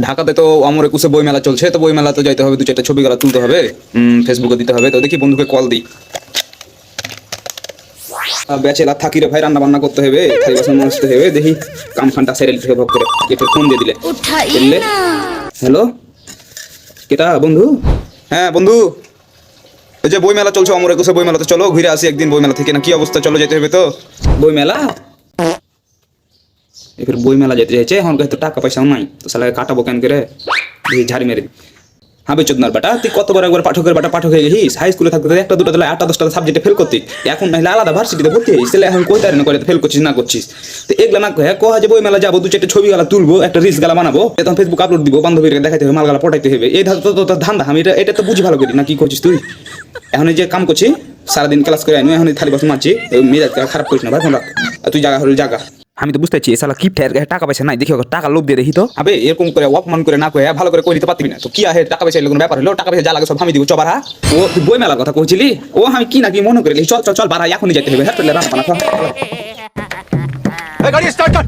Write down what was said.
ঢাকাতে তো আমার একুশে বই মেলা চলছে, তো বই মেলা তো যাইতে হবে, দু চারটা ছবি গলা তুলতে হবে, ফেসবুকে দিতে হবে। তো দেখি বন্ধুকে কল দিই। ব্যাচেলার থাকি রে ভাই, রান্না বান্না করতে হবে, থাই বাসন মাজতে হবে, দেখি কাম খানটা সেরে লিখে ভোগ করে কেটে ফোন দিয়ে দিলে। হ্যালো, কেটা বন্ধু? হ্যাঁ বন্ধু, ওই যে বই মেলা চলছে অমর একুশে বই মেলাতে চলো ঘুরে আসি একদিন বই মেলা থেকে। না কি অবস্থা, চলো যেতে হবে তো বই মেলা। এবার বই মেলা যেতে চাইছে, আমার কাছে তো টাকা পয়সাও নাই, তো সালা কাটাবো কেন করে, ঝাড়ি মেরে। হাবে চোদনার বাটা, তুই কতবার একবার পাঠকের বাটা পাঠক হয়ে গেছিস। হাই স্কুলে থাকতে একটা দুটো তাহলে 8টা 10টা সাবজেক্টে ফেল করতি, এখন নাহলে আলাদা ভার্সিটিতে ভর্তি হয়েছিস, তাহলে এখন কই তারিখ করে ফেল করছিস না করছিস। তো এগুলা না কহে কহ যে বই মেলা যাবো, দু চারটে ছবি গালা তুলবো, একটা রিলস গালা বানাবো, তখন ফেসবুক আপলোড দিব, বান্ধবীকে দেখাইতে হবে, মাল গালা পটাইতে হবে। এই ধান্দা আমি এটা তো বুঝি ভালো করি না, কি করছিস তুই? এখন এই যে কাম করছি, সারাদিন ক্লাস করে আনি, এখন থালি বাসন মারছি, মেজাজ খারাপ করিস না ভাই, ফোন রাখ। তুই জায়গা হলে জায়গা। আমি তো বুঝতে পারছি সালা কিপটার টাকা পয়সা নাই, দেখি টাকা লোভ দিয়ে দেখি তো। আবে এরকম করে অপমান করে না কয়ে ভালো করে কই দিতে পারবি না তো? কি আহে টাকা পয়সা কোনো ব্যাপার হলো? টাকা পয়সা যা লাগে সব আমি দিব, চবার। হ্যাঁ ও তুই বই মেলার কথা কইছিলি, ও আমি কি নাকি মনে করে চল চল চল বাড়া, এখনই যেতে হবে। হ্যাঁ রান্না বান্না। গাড়ি স্টার্ট কর।